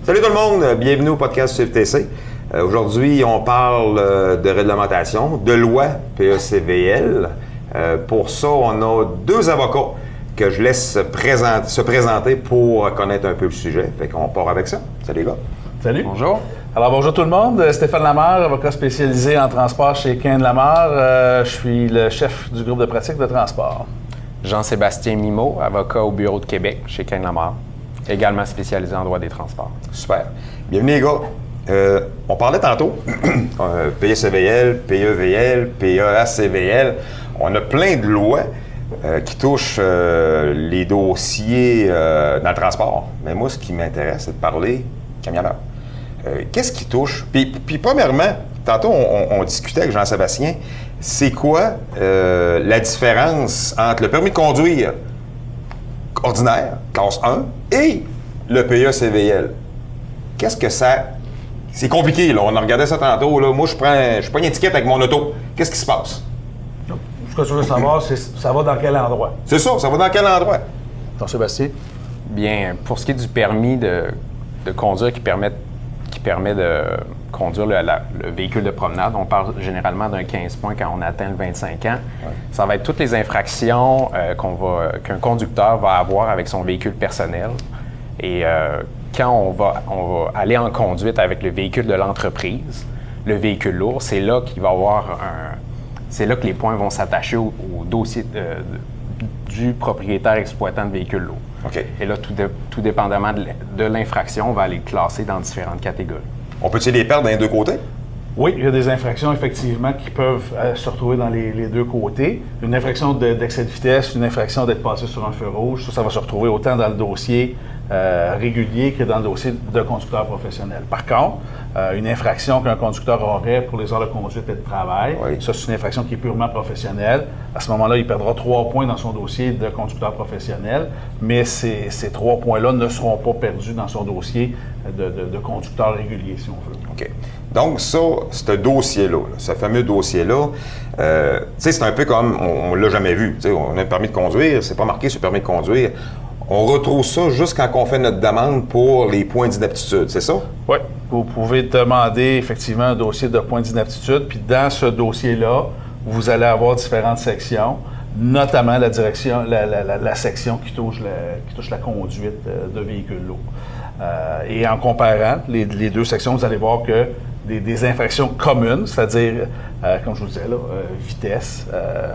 Salut tout le monde, bienvenue au podcast CFTC. Aujourd'hui, on parle de réglementation, de loi PECVL. Pour ça, on a deux avocats que je laisse se présenter pour connaître un peu le sujet. Fait qu'on part avec ça. Salut les gars. Salut. Bonjour. Alors bonjour tout le monde, Stéphane Lamarre, avocat spécialisé en transport chez Cain Lamarre. Je suis le chef du groupe de pratique de transport. Jean-Sébastien Mimaud, avocat au bureau de Québec chez Cain Lamarre, également spécialisé en droit des transports. Super. Bienvenue les gars. On parlait tantôt PECVL, PEVL, PEACVL. On a plein de lois qui touchent les dossiers dans le transport. Mais moi, ce qui m'intéresse, c'est de parler camionneur. Qu'est-ce qui touche? Puis premièrement, tantôt, on discutait avec Jean-Sébastien, c'est quoi la différence entre le permis de conduire ordinaire, classe 1, et le PECVL? Qu'est-ce que ça... C'est compliqué, là. On a regardé ça tantôt, là. Moi, je prends une étiquette avec mon auto. Qu'est-ce qui se passe? Ce que tu veux savoir, c'est ça va dans quel endroit? C'est ça va dans quel endroit? Jean-Sébastien? Bien, pour ce qui est du permis de conduire qui permet de conduire le véhicule de promenade, on parle généralement d'un 15 points quand on atteint le 25 ans. Ouais. Ça va être toutes les infractions qu'un conducteur va avoir avec son véhicule personnel. Et quand on va aller en conduite avec le véhicule de l'entreprise, le véhicule lourd, c'est là qu'il va avoir c'est là que les points vont s'attacher au dossier du propriétaire exploitant de véhicule lourd. Okay. Et là, tout dépendamment de l'infraction, on va aller le classer dans différentes catégories. On peut-il les perdre d'un deux côtés? Oui, il y a des infractions, effectivement, qui peuvent se retrouver dans les deux côtés. Une infraction d'excès de vitesse, une infraction d'être passé sur un feu rouge, ça va se retrouver autant dans le dossier régulier que dans le dossier de conducteur professionnel. Par contre, une infraction qu'un conducteur aurait pour les heures de conduite et de travail, oui. Ça, c'est une infraction qui est purement professionnelle. À ce moment-là, il perdra 3 points dans son dossier de conducteur professionnel, mais ces 3 points-là ne seront pas perdus dans son dossier de conducteur régulier, si on veut. OK. Donc, ça, ce dossier-là, ce fameux dossier-là, tu sais, c'est un peu comme, on l'a jamais vu. Tu sais, on a un permis de conduire, c'est pas marqué sur le permis de conduire. On retrouve ça juste quand on fait notre demande pour les points d'inaptitude, c'est ça? Oui. Vous pouvez demander effectivement un dossier de points d'inaptitude, puis dans ce dossier-là, vous allez avoir différentes sections, notamment la section qui touche la conduite de véhicules lourds. Et en comparant les deux sections, vous allez voir que des infractions communes, c'est-à-dire, comme je vous disais, là, vitesse,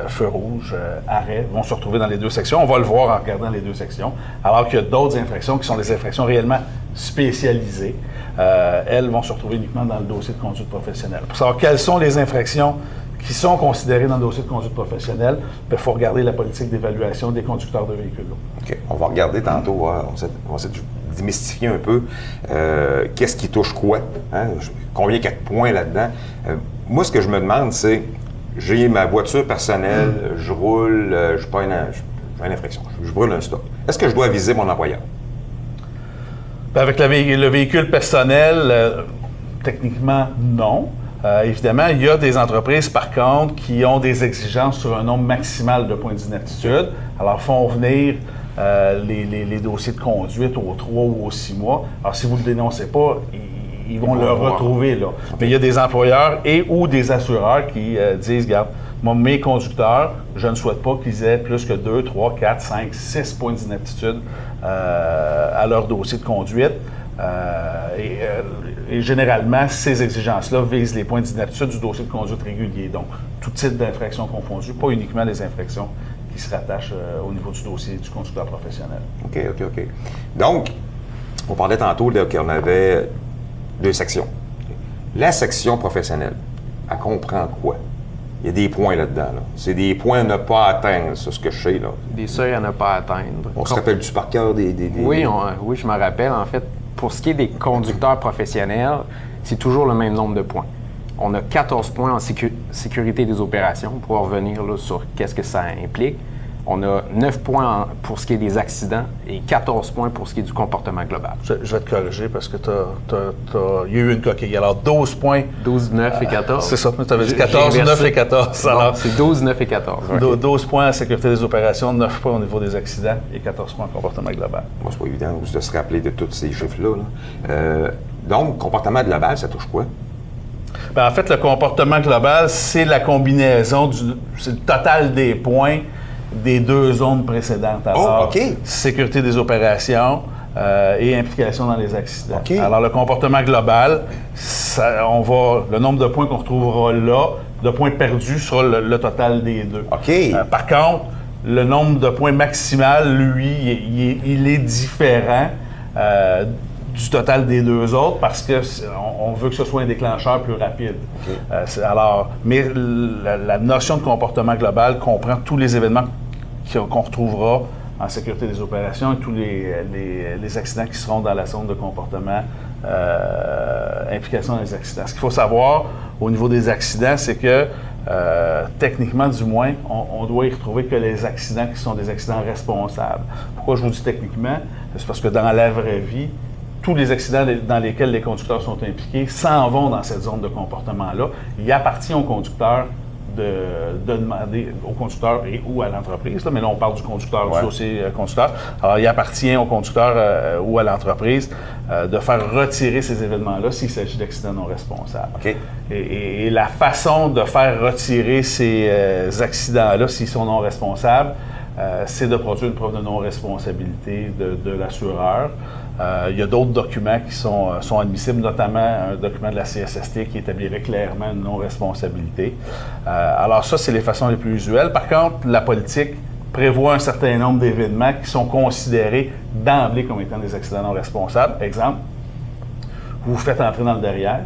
feu rouge, arrêt, vont se retrouver dans les deux sections. On va le voir en regardant les deux sections. Alors qu'il y a d'autres infractions qui sont des infractions réellement spécialisées. Elles vont se retrouver uniquement dans le dossier de conduite professionnelle. Pour savoir quelles sont les infractions qui sont considérées dans le dossier de conduite professionnelle, il faut regarder la politique d'évaluation des conducteurs de véhicules lourds. OK. On va regarder tantôt, on va essayer de démystifier un peu qu'est-ce qui touche quoi, hein? Combien 4 points là-dedans. Moi, ce que je me demande, c'est, j'ai ma voiture personnelle, je roule, je n'ai pas une infraction, je brûle un stop. Est-ce que je dois aviser mon employeur? Avec le véhicule personnel, techniquement, non. Évidemment, il y a des entreprises, par contre, qui ont des exigences sur un nombre maximal de points d'inaptitude. Alors, font venir les dossiers de conduite aux 3 ou aux 6 mois. Alors, si vous ne le dénoncez pas, ils vont le retrouver là. Okay. Mais il y a des employeurs ou des assureurs qui disent, regarde, moi, mes conducteurs, je ne souhaite pas qu'ils aient plus que 2, 3, 4, 5, 6 points d'inaptitude à leur dossier de conduite. Et généralement, ces exigences-là visent les points d'inaptitude du dossier de conduite régulier. Donc, tout type d'infraction confondu, pas uniquement les infractions qui se rattachent au niveau du dossier du conducteur professionnel. OK. Donc, on parlait tantôt qu'on avait 2 sections. La section professionnelle, elle comprend quoi? Il y a des points là-dedans. Là. C'est des points à ne pas atteindre, c'est ce que je sais. Là. Des seuils à ne pas atteindre. On se rappelle-tu par cœur des... Oui, je me rappelle. En fait, pour ce qui est des conducteurs professionnels, c'est toujours le même nombre de points. On a 14 points en sécurité des opérations pour revenir là, sur qu'est-ce que ça implique. On a 9 points pour ce qui est des accidents et 14 points pour ce qui est du comportement global. Je vais te corriger parce que il y a eu une coquille. Alors, 12 points. 12, 9 et 14. C'est ça, tu avais dit 14, 9 et 14. Alors, c'est 12, 9 et 14. Okay. 12 points à sécurité des opérations, 9 points au niveau des accidents et 14 points en comportement global. Moi, c'est pas évident de se rappeler de tous ces chiffres-là. Là. Donc, comportement global, ça touche quoi? Bien, en fait, le comportement global, c'est la combinaison, c'est le total des points des 2 zones précédentes. Alors, OK. Sécurité des opérations et implication dans les accidents. OK. Alors, le comportement global, le nombre de points qu'on retrouvera là, de points perdus, sera le total des 2. OK. Par contre, le nombre de points maximal, lui, il est différent du total des 2 autres parce qu'on veut que ce soit un déclencheur plus rapide. Okay. Mais la notion de comportement global comprend tous les événements qu'on retrouvera en sécurité des opérations et tous les accidents qui seront dans la zone de comportement, implication dans les accidents. Ce qu'il faut savoir au niveau des accidents, c'est que techniquement, du moins, on doit y retrouver que les accidents qui sont des accidents responsables. Pourquoi je vous dis techniquement? C'est parce que dans la vraie vie, tous les accidents dans lesquels les conducteurs sont impliqués s'en vont dans cette zone de comportement-là. Il appartient aux conducteurs de demander au conducteur et ou à l'entreprise, là, mais là, on parle du conducteur, du dossier conducteur. Alors, il appartient au conducteur ou à l'entreprise de faire retirer ces événements-là s'il s'agit d'accidents non responsables. Okay. Et la façon de faire retirer ces accidents-là, s'ils sont non responsables, c'est de produire une preuve de non-responsabilité de l'assureur. Il y a d'autres documents qui sont admissibles, notamment un document de la CSST qui établirait clairement une non-responsabilité. Alors ça, c'est les façons les plus usuelles. Par contre, la politique prévoit un certain nombre d'événements qui sont considérés d'emblée comme étant des accidents non responsables. Exemple, vous vous faites entrer dans le derrière,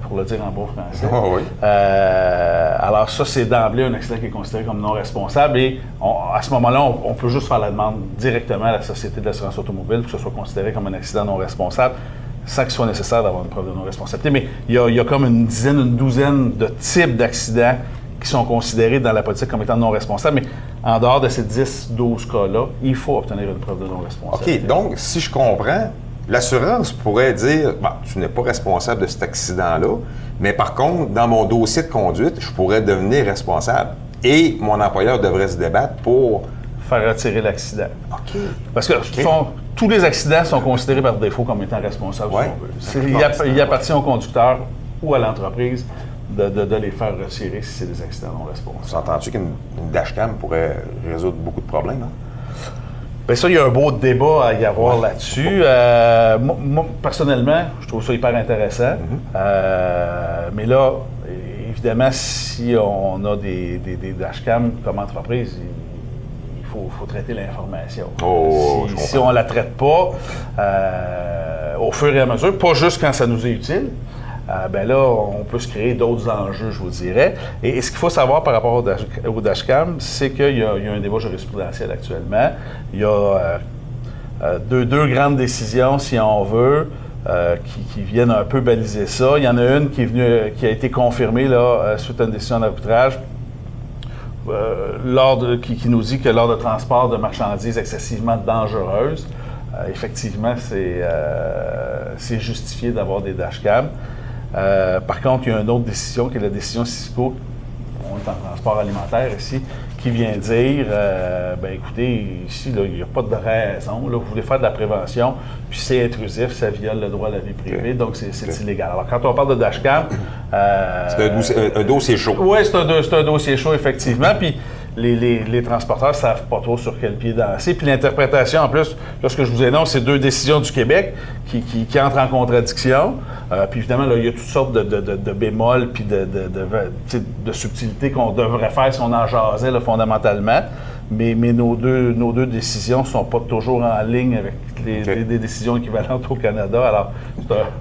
pour le dire en bon français. Oh, oui. Alors ça, c'est d'emblée un accident qui est considéré comme non responsable et à ce moment-là, on peut juste faire la demande directement à la Société de l'assurance automobile pour que ce soit considéré comme un accident non responsable sans qu'il soit nécessaire d'avoir une preuve de non-responsabilité. Mais il y a comme une douzaine de types d'accidents qui sont considérés dans la politique comme étant non responsables, mais en dehors de ces 10-12 cas-là, il faut obtenir une preuve de non-responsabilité. OK, donc, si je comprends, l'assurance pourrait dire tu n'es pas responsable de cet accident-là, mais par contre, dans mon dossier de conduite, je pourrais devenir responsable. Et mon employeur devrait se débattre pour faire retirer l'accident. OK. Parce que tous les accidents sont considérés par défaut comme étant responsables, si on veut. Il appartient au conducteur ou à l'entreprise de les faire retirer si c'est des accidents non responsables. S'entends-tu qu'une dashcam pourrait résoudre beaucoup de problèmes? Hein? Bien ça, il y a un beau débat à y avoir là-dessus. Moi, personnellement, je trouve ça hyper intéressant. Mais là, évidemment, si on a des dashcams comme entreprise, il faut traiter l'information. Si on ne la traite pas, au fur et à mesure, pas juste quand ça nous est utile, ben là, on peut se créer d'autres enjeux, je vous dirais. Et ce qu'il faut savoir par rapport au dashcam, c'est qu'il y a un débat jurisprudentiel actuellement. Il y a deux grandes décisions, si on veut, qui viennent un peu baliser ça. Il y en a une qui a été confirmée là, suite à une décision d'arbitrage qui nous dit que lors de transport de marchandises excessivement dangereuses, effectivement, c'est justifié d'avoir des dashcams. Par contre, il y a une autre décision qui est la décision Cisco, on est en transport alimentaire ici, qui vient dire, écoutez, ici, là, il n'y a pas de raison, là, vous voulez faire de la prévention, puis c'est intrusif, ça viole le droit à la vie privée, donc c'est illégal. Alors, quand on parle de dashcam... c'est un dossier chaud. Oui, c'est un dossier chaud, effectivement, puis les transporteurs ne savent pas trop sur quel pied danser. Puis l'interprétation, en plus, là, ce que je vous énonce, c'est 2 décisions du Québec qui entrent en contradiction. Puis évidemment, là, il y a toutes sortes de bémols puis de subtilités qu'on devrait faire si on en jasait là, fondamentalement. Mais nos deux décisions ne sont pas toujours en ligne avec des décisions équivalentes au Canada. Alors,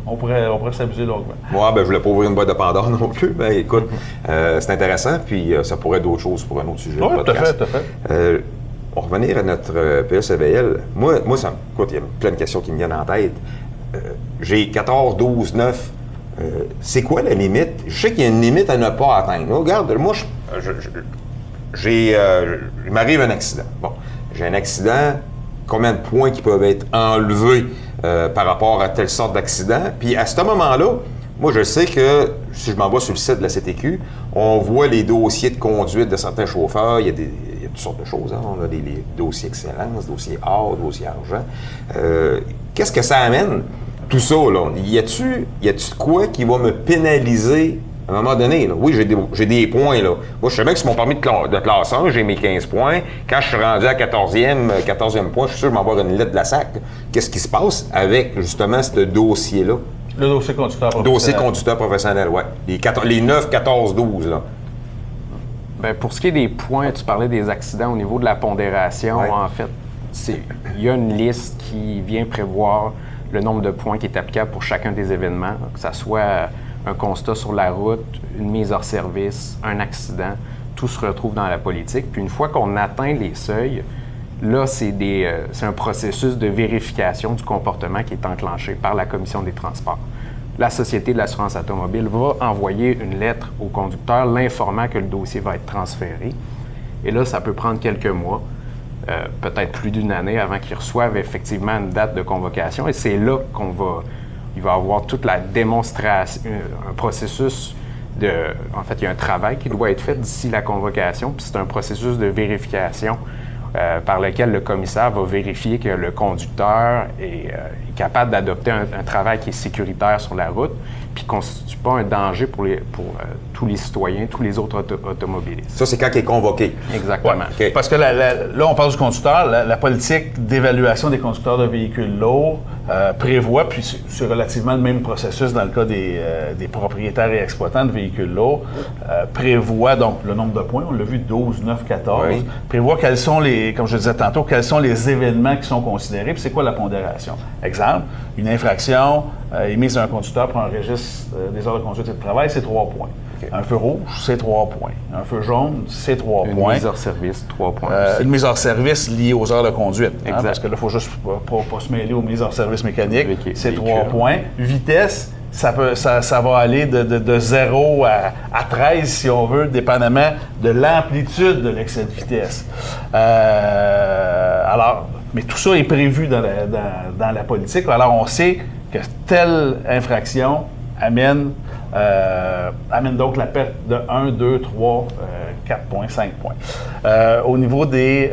on pourrait s'amuser longuement. Moi, je ne voulais pas ouvrir une boîte de Pandore non plus. Mais écoute, c'est intéressant, puis ça pourrait être d'autres choses pour un autre sujet. Oui, tout à fait. On va revenir à notre PSCVL. Moi écoute, il y a plein de questions qui me viennent en tête. J'ai 14, 12, 9. C'est quoi la limite? Je sais qu'il y a une limite à ne pas atteindre. Regarde, moi, il m'arrive un accident. Bon, j'ai un accident, combien de points qui peuvent être enlevés par rapport à telle sorte d'accident? Puis à ce moment-là, moi, je sais que si je m'en vais sur le site de la CTQ, on voit les dossiers de conduite de certains chauffeurs. Il y a toutes sortes de choses. Hein? On a les dossiers excellence, dossiers or, dossiers argent. Qu'est-ce que ça amène, tout ça? Là? Y a-tu de quoi qui va me pénaliser à un moment donné? Là? Oui, j'ai des points. Là. Moi, je sais bien que sur mon permis de classe 1, j'ai mes 15 points. Quand je suis rendu à 14e point, je suis sûr que je vais avoir une lettre de la SAC. Qu'est-ce qui se passe avec, justement, ce dossier-là? Le dossier conducteur professionnel. Dossier conducteur professionnel, oui. Les 9, 14, 12, là. Bien, pour ce qui est des points, tu parlais des accidents au niveau de la pondération. Ouais. En fait, il y a une liste qui vient prévoir le nombre de points qui est applicable pour chacun des événements, que ce soit un constat sur la route, une mise hors service, un accident, tout se retrouve dans la politique. Puis une fois qu'on atteint les seuils, là, c'est un processus de vérification du comportement qui est enclenché par la Commission des transports. La Société de l'assurance automobile va envoyer une lettre au conducteur l'informant que le dossier va être transféré. Et là, ça peut prendre quelques mois, peut-être plus d'une année avant qu'il reçoive effectivement une date de convocation. Et c'est là il va avoir toute la démonstration, un processus en fait, il y a un travail qui doit être fait d'ici la convocation, puis c'est un processus de vérification par lequel le commissaire va vérifier que le conducteur est capable d'adopter un travail qui est sécuritaire sur la route, puis ne constitue pas un danger pour tous les citoyens, tous les autres automobilistes. Ça, c'est quand il est convoqué. Exactement. Ouais, parce que là, on parle du conducteur. La politique d'évaluation des conducteurs de véhicules lourds prévoit, puis c'est relativement le même processus dans le cas des propriétaires et exploitants de véhicules lourds, prévoit donc le nombre de points, on l'a vu, 12, 9, 14, oui. Prévoit quels sont comme je disais tantôt, quels sont les événements qui sont considérés, puis c'est quoi la pondération. Exemple, une infraction émise d'un conducteur pour un registre des heures de conduite et de travail, c'est 3 points. Okay. Un feu rouge, c'est 3 points. Un feu jaune, c'est 3 points. Une mise hors service, 3 points. Une mise hors service liée aux heures de conduite. Exact. Parce que là, il ne faut juste pas se mêler aux mises hors service mécaniques. C'est 3 points. Vitesse, ça va aller de 0 à 13, si on veut, dépendamment de l'amplitude de l'excès de vitesse. Mais tout ça est prévu dans la politique. Alors, on sait que telle infraction amène donc la perte de 1, 2, 3, 4 points, 5 points. Au niveau des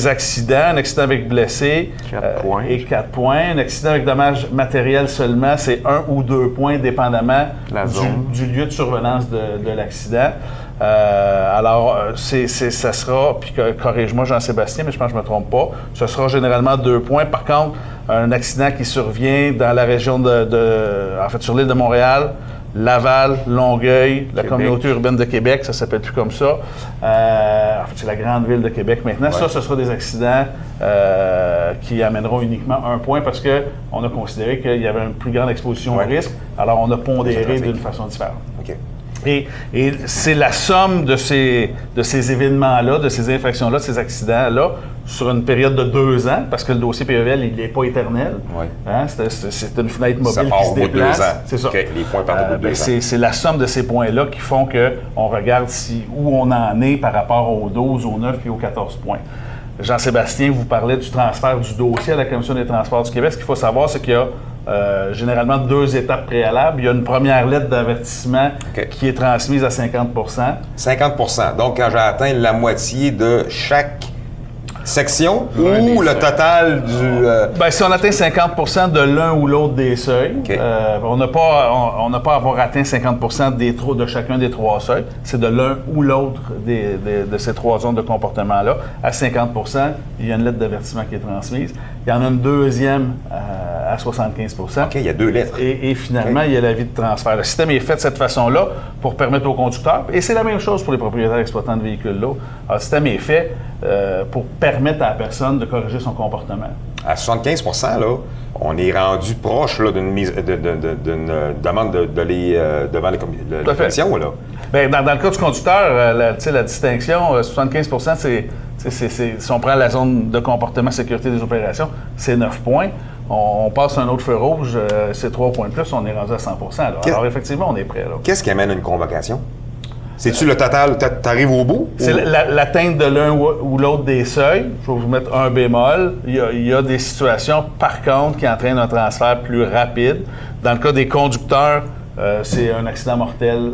accidents, un accident avec blessé 4 points. Et 4 points. Un accident avec dommages matériels seulement, c'est 1 ou 2 points, dépendamment du lieu de survenance de l'accident. Ça sera, puis corrige-moi Jean-Sébastien, mais je pense que je ne me trompe pas, ce sera généralement 2 points. Par contre, un accident qui survient dans la région sur l'île de Montréal, Laval, Longueuil, la communauté urbaine de Québec, ça ne s'appelle plus comme ça. C'est la grande ville de Québec maintenant. Ouais. Ça, ce sera des accidents qui amèneront uniquement 1 point parce qu'on a considéré qu'il y avait une plus grande exposition au risque. Alors, on a pondéré d'une façon différente. Okay. Et c'est la somme de ces événements-là, de ces infractions-là, de ces accidents-là, sur une période de 2 ans, parce que le dossier PEVL, il n'est pas éternel. Oui. Hein? C'est une fenêtre mobile qui se déplace. C'est ça. Okay. Les points partent au bout de 2 ans. C'est la somme de ces points-là qui font qu'on regarde où on en est par rapport aux 12, aux 9 et aux 14 points. Jean-Sébastien vous parlait du transfert du dossier à la Commission des transports du Québec. Ce qu'il faut savoir, c'est qu'il y a généralement 2 étapes préalables. Il y a une première lettre d'avertissement qui est transmise à 50 50 Donc, quand j'ai atteint la moitié de chaque section ou le total du... si on atteint 50 de l'un ou l'autre des seuils, on n'a pas à avoir atteint 50 de chacun des 3 seuils. C'est de l'un ou l'autre de ces 3 zones de comportement-là. À 50 il y a une lettre d'avertissement qui est transmise. Il y en a une deuxième à 75 OK, il y a 2 lettres. Et finalement, il y a l'avis de transfert. Le système est fait de cette façon-là pour permettre aux conducteurs, et c'est la même chose pour les propriétaires exploitants de véhicules lourds. Alors, le système est fait pour permettre à la personne de corriger son comportement. À 75 là, on est rendu proche d'une demande devant la commission. Là. Bien, dans le cas du conducteur, la distinction, 75 si on prend la zone de comportement sécurité des opérations, c'est 9 points. On passe un autre feu rouge, c'est 3 points de plus, on est rendu à 100 Alors effectivement, on est prêt. Qu'est-ce qui amène une convocation? C'est-tu le total, t'arrives au bout? C'est l'atteinte de l'un ou l'autre des seuils. Je vais vous mettre un bémol. Il y a des situations, par contre, qui entraînent un transfert plus rapide. Dans le cas des conducteurs, c'est un accident mortel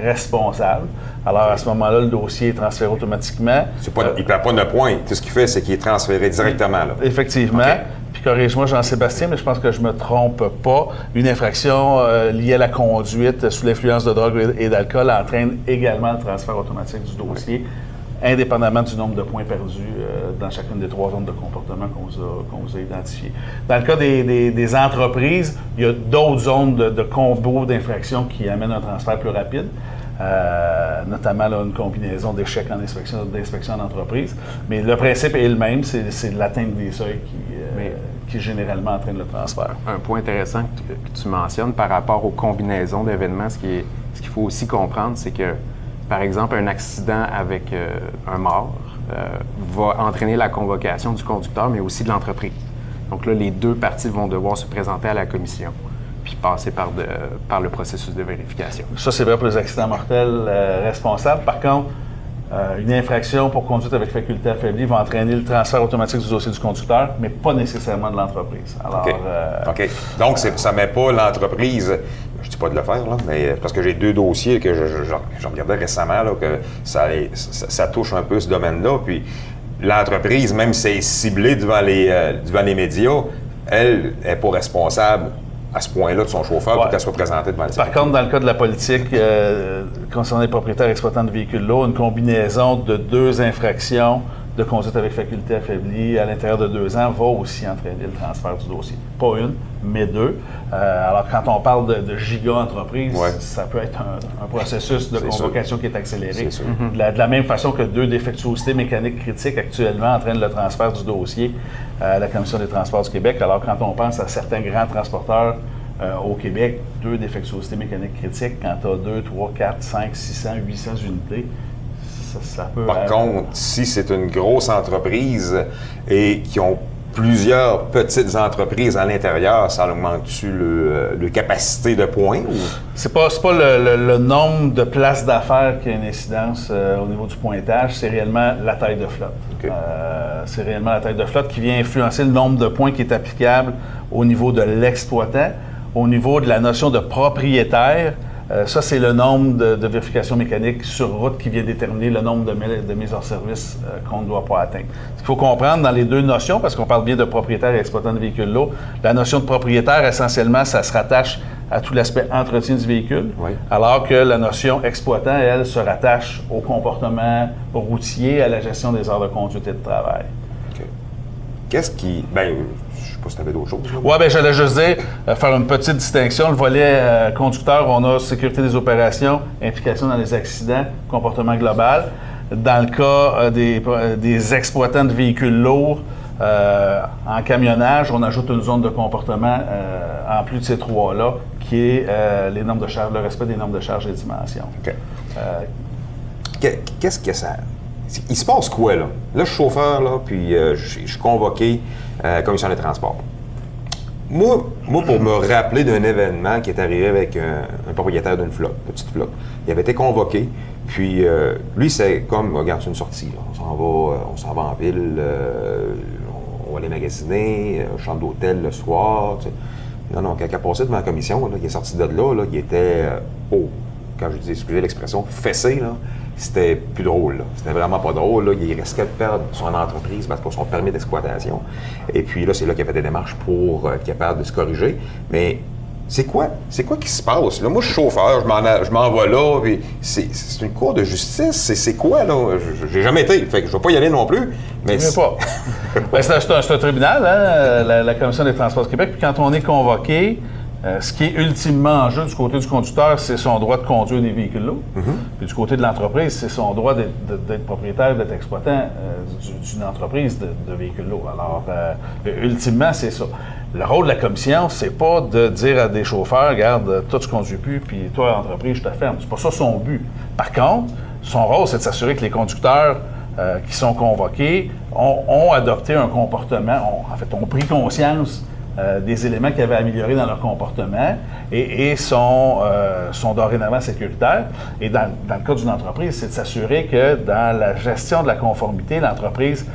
responsable. Alors, à ce moment-là, le dossier est transféré automatiquement. Il ne perd pas de points. Tout ce qu'il fait, c'est qu'il est transféré directement. Là. Effectivement. Okay. Puis corrige-moi, Jean-Sébastien, mais je pense que je ne me trompe pas. Une infraction liée à la conduite sous l'influence de drogue et d'alcool entraîne également le transfert automatique du dossier, indépendamment du nombre de points perdus dans chacune des 3 zones de comportement qu'on vous a identifiées. Dans le cas des entreprises, il y a d'autres zones de combo d'infractions qui amènent un transfert plus rapide. Notamment là, une combinaison d'échecs d'inspection d'entreprise. Mais le principe est le même, c'est l'atteinte des seuils qui généralement entraîne le transfert. Un point intéressant que tu mentionnes par rapport aux combinaisons d'événements, ce qu'il faut aussi comprendre, c'est que, par exemple, un accident avec un mort va entraîner la convocation du conducteur, mais aussi de l'entreprise. Donc là, les 2 parties vont devoir se présenter à la commission, puis passer par le processus de vérification. Ça, c'est vrai pour les accidents mortels responsables. Par contre, une infraction pour conduite avec faculté affaiblie va entraîner le transfert automatique du dossier du conducteur, mais pas nécessairement de l'entreprise. Alors, OK. Donc, ça ne met pas l'entreprise, je ne dis pas de le faire, là, mais parce que j'ai 2 dossiers que je regardais récemment, là, que ça touche un peu ce domaine-là. Puis l'entreprise, même si elle est ciblée devant les médias, elle n'est pas responsable à ce point-là de son chauffeur pour qu'elle soit présentée devant les Par contre, dans le cas de la politique, concernant les propriétaires exploitants de véhicules lourds, une combinaison de 2 infractions de conduite avec faculté affaiblie à l'intérieur de 2 ans va aussi entraîner le transfert du dossier. Pas une, mais 2. Alors, quand on parle de giga-entreprise, ça peut être un processus de convocation qui est accéléré. De la même façon que 2 défectuosités mécaniques critiques actuellement entraînent le transfert du dossier à la Commission des transports du Québec. Alors, quand on pense à certains grands transporteurs au Québec, 2 défectuosités mécaniques critiques, quand tu as 2, 3, 4, 5, 600, 800 unités, ça peut... Par contre, si c'est une grosse entreprise et qui ont plusieurs petites entreprises à l'intérieur, ça augmente-tu le capacité de points? Ou? C'est pas le nombre de places d'affaires qui a une incidence au niveau du pointage, c'est réellement la taille de flotte. Okay. C'est réellement la taille de flotte qui vient influencer le nombre de points qui est applicable au niveau de l'exploitant, au niveau de la notion de propriétaire. Ça, c'est le nombre de vérifications mécaniques sur route qui vient déterminer le nombre de mises hors service qu'on ne doit pas atteindre. Ce qu'il faut comprendre dans les 2 notions, parce qu'on parle bien de propriétaire et exploitant de véhicules lourds, la notion de propriétaire, essentiellement, ça se rattache à tout l'aspect entretien du véhicule, alors que la notion exploitant, elle, se rattache au comportement routier, à la gestion des heures de conduite et de travail. OK. Qu'est-ce qui... je sais pas si tu avais d'autres choses. Oui, bien, j'allais juste dire, faire une petite distinction. Le volet conducteur, on a sécurité des opérations, implication dans les accidents, comportement global. Dans le cas des exploitants de véhicules lourds, en camionnage, on ajoute une zone de comportement en plus de ces 3-là, qui est les normes de charge, le respect des normes de charge et dimensions. OK. Qu'est-ce que ça... Il se passe quoi, là? Là, je suis chauffeur, là, puis je suis convoqué à la Commission des transports. Moi, pour me rappeler d'un événement qui est arrivé avec un propriétaire d'une flotte, de petite flotte, il avait été convoqué, puis lui, c'est comme, regarde, c'est une sortie, là. On s'en va en ville, on va aller magasiner, chambre d'hôtel le soir, tu sais. Non, quand il a passé devant la commission, là, il est sorti de là, il était, quand je dis, excusez l'expression, fessé, là. C'était plus drôle, là. C'était vraiment pas drôle, là. Il risquait de perdre son entreprise parce que son permis d'exploitation. Et puis là, c'est là qu'il a fait des démarches pour être capable de se corriger. Mais c'est quoi qui se passe? Là, moi, je suis chauffeur, je m'en vais là, puis c'est une cour de justice. C'est quoi, là? J'ai jamais été, fait que je vais pas y aller non plus. Mais je pas. Ben, c'est un tribunal, hein, la Commission des transports du Québec. Puis quand on est convoqué, ce qui est ultimement en jeu du côté du conducteur, c'est son droit de conduire des véhicules lourds. Puis du côté de l'entreprise, c'est son droit d'être propriétaire, d'être exploitant d'une entreprise de véhicules lourds. Alors, ultimement, c'est ça. Le rôle de la commission, c'est pas de dire à des chauffeurs, regarde, toi tu conduis plus, puis toi, entreprise, je te ferme. C'est pas ça son but. Par contre, son rôle, c'est de s'assurer que les conducteurs qui sont convoqués ont adopté un comportement, ont pris conscience des éléments qui avaient amélioré dans leur comportement et sont dorénavant sécuritaires. Et dans le cas d'une entreprise, c'est de s'assurer que dans la gestion de la conformité, l'entreprise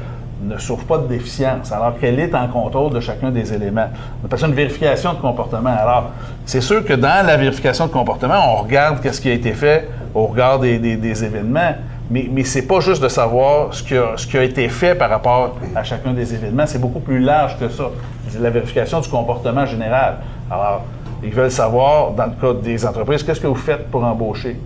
ne souffre pas de déficience, alors qu'elle est en contrôle de chacun des éléments. On appelle ça une vérification de comportement. Alors, c'est sûr que dans la vérification de comportement, on regarde qu'est-ce qui a été fait au regard des événements, mais c'est pas juste de savoir ce qui a été fait par rapport à chacun des événements, c'est beaucoup plus large que ça. C'est la vérification du comportement général. Alors, ils veulent savoir, dans le cas des entreprises, qu'est-ce que vous faites pour embaucher?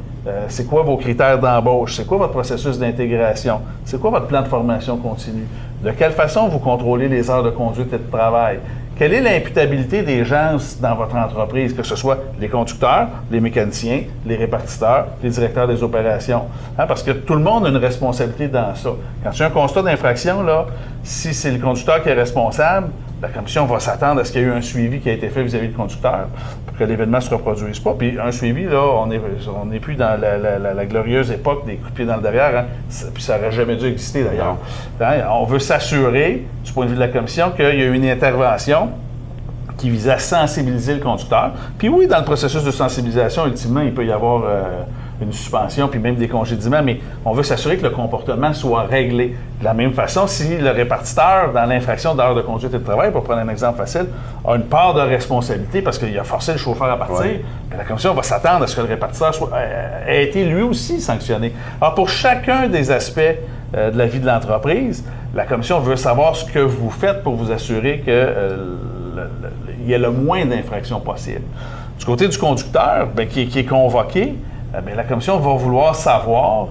C'est quoi vos critères d'embauche? C'est quoi votre processus d'intégration? C'est quoi votre plan de formation continue? De quelle façon vous contrôlez les heures de conduite et de travail? Quelle est l'imputabilité des gens dans votre entreprise, que ce soit les conducteurs, les mécaniciens, les répartiteurs, les directeurs des opérations? Parce que tout le monde a une responsabilité dans ça. Quand il y a un constat d'infraction, là, si c'est le conducteur qui est responsable, la commission va s'attendre à ce qu'il y ait eu un suivi qui a été fait vis-à-vis du conducteur pour que l'événement ne se reproduise pas. Puis un suivi, là, on n'est plus dans la glorieuse époque des coups de pied dans le derrière, puis ça n'aurait jamais dû exister d'ailleurs. On veut s'assurer, du point de vue de la commission, qu'il y a eu une intervention qui vise à sensibiliser le conducteur. Puis oui, dans le processus de sensibilisation, ultimement, il peut y avoir une suspension, puis même des congédiements, mais on veut s'assurer que le comportement soit réglé. De la même façon, si le répartiteur, dans l'infraction d'heures de conduite et de travail, pour prendre un exemple facile, a une part de responsabilité parce qu'il a forcé le chauffeur à partir, bien, la commission va s'attendre à ce que le répartiteur ait été lui aussi sanctionné. Alors, pour chacun des aspects de la vie de l'entreprise, la commission veut savoir ce que vous faites pour vous assurer qu'il y ait le moins d'infractions possible. Du côté du conducteur, bien, qui est convoqué, bien, la commission va vouloir savoir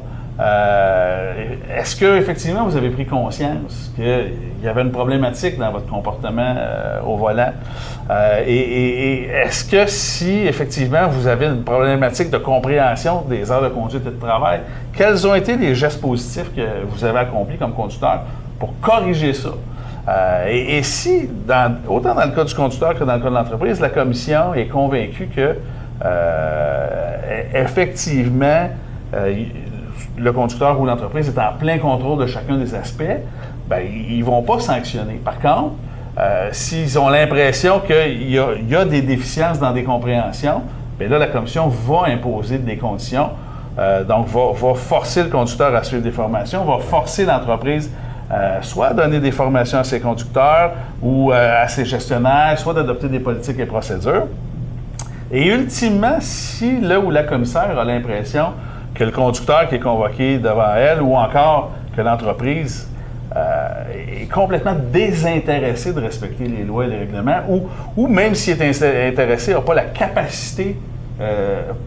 est-ce que effectivement vous avez pris conscience qu'il y avait une problématique dans votre comportement au volant et est-ce que si effectivement vous avez une problématique de compréhension des heures de conduite et de travail, quels ont été les gestes positifs que vous avez accomplis comme conducteur pour corriger ça? Et si, autant dans le cas du conducteur que dans le cas de l'entreprise, la commission est convaincue que effectivement, le conducteur ou l'entreprise est en plein contrôle de chacun des aspects, bien, ils ne vont pas sanctionner. Par contre, s'ils ont l'impression qu'il y a des déficiences dans des compréhensions, bien là, la commission va imposer des conditions. Donc, va forcer le conducteur à suivre des formations, va forcer l'entreprise soit à donner des formations à ses conducteurs ou à ses gestionnaires, soit d'adopter des politiques et procédures. Et ultimement, si là où la commissaire a l'impression que le conducteur qui est convoqué devant elle ou encore que l'entreprise est complètement désintéressé de respecter les lois et les règlements ou même s'il est intéressé, n'a pas la capacité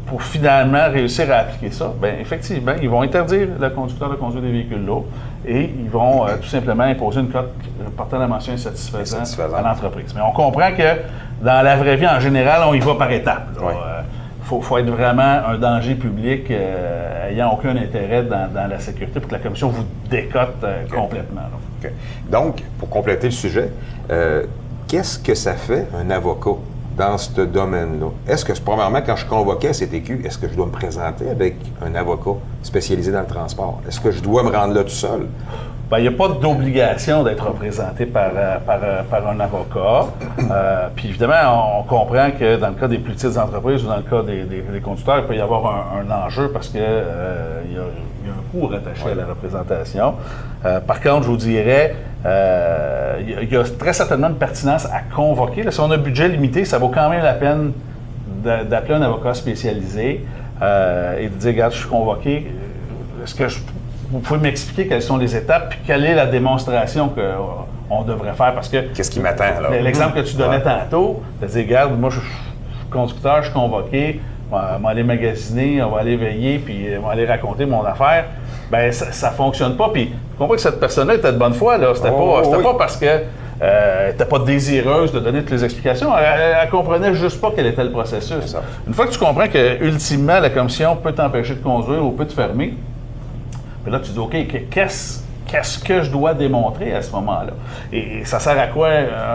pour finalement réussir à appliquer ça, bien effectivement, ils vont interdire le conducteur de conduire des véhicules lourds et ils vont tout simplement imposer une cote portant la mention insatisfaisante à l'entreprise. Mais on comprend que dans la vraie vie, en général, on y va par étapes. Il faut être vraiment un danger public ayant aucun intérêt dans la sécurité pour que la commission vous décote complètement. Okay. Donc, pour compléter le sujet, qu'est-ce que ça fait un avocat dans ce domaine-là? Est-ce que, premièrement, quand je suis convoqué à CTQ, est-ce que je dois me présenter avec un avocat spécialisé dans le transport? Est-ce que je dois me rendre là tout seul? Bien, il n'y a pas d'obligation d'être représenté par un avocat. Puis évidemment, on comprend que dans le cas des plus petites entreprises ou dans le cas des conducteurs, il peut y avoir un enjeu parce qu'il y a un coût rattaché à la représentation. Par contre, je vous dirais, il y a très certainement une pertinence à convoquer. Là, si on a un budget limité, ça vaut quand même la peine d'appeler un avocat spécialisé et de dire, regarde, je suis convoqué, est-ce que vous pouvez m'expliquer quelles sont les étapes puis quelle est la démonstration qu'on devrait faire? Parce que... Qu'est-ce qui m'attend, là? L'exemple que tu donnais tantôt, de dire, regarde, moi, je suis conducteur, je suis convoqué, on va aller magasiner, on va aller veiller, puis on va aller raconter mon affaire. Bien, ça ne fonctionne pas. Puis, je comprends que cette personne-là était de bonne foi, là. C'était pas parce que n'était pas désireuse de donner toutes les explications. Elle comprenait juste pas quel était le processus. Une fois que tu comprends que, ultimement, la commission peut t'empêcher de conduire ou peut te fermer, puis là, tu dis, OK, qu'est-ce que je dois démontrer à ce moment-là? Et ça sert à quoi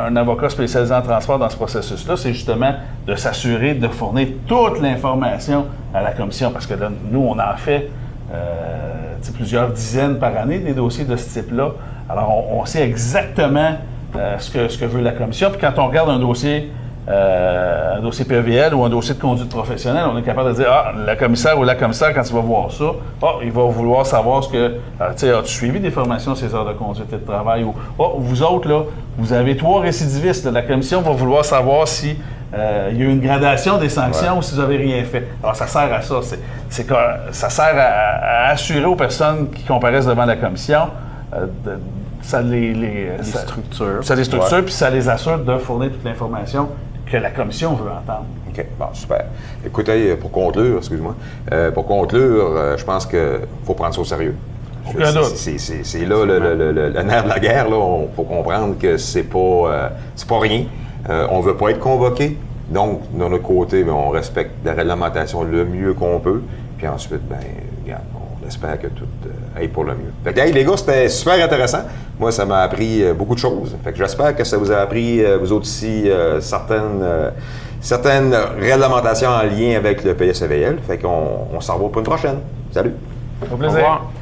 un avocat spécialisé en transport dans ce processus-là? C'est justement de s'assurer de fournir toute l'information à la commission. Parce que là, nous, on en fait plusieurs dizaines par année des dossiers de ce type-là. Alors, on sait exactement ce que veut la commission. Puis quand on regarde un dossier PEVL ou un dossier de conduite professionnelle, on est capable de dire, le commissaire ou la commissaire, quand il va voir ça, il va vouloir savoir ce que, as-tu suivi des formations ces heures de conduite et de travail? Ou, vous autres, là, vous avez 3 récidivistes, la commission va vouloir savoir si il y a eu une gradation des sanctions ou si vous n'avez rien fait. Alors, ça sert à ça. Ça sert à assurer aux personnes qui comparaissent devant la commission ça les structure, puis ça les assure de fournir toute l'information que la commission veut entendre. OK. Bon, super. Écoutez, pour conclure, je pense qu'il faut prendre ça au sérieux. Aucun doute. C'est là le nerf de la guerre. Il faut comprendre que c'est pas rien. On ne veut pas être convoqué. Donc, de notre côté, on respecte la réglementation le mieux qu'on peut. Puis ensuite, regarde, on espère que tout aille pour le mieux. Fait que, hey, les gars, c'était super intéressant. Moi, ça m'a appris beaucoup de choses. Fait que j'espère que ça vous a appris, vous autres aussi, certaines réglementations en lien avec le PSEVL. Fait qu'on s'en revoit pour une prochaine. Salut! Au plaisir. Au revoir.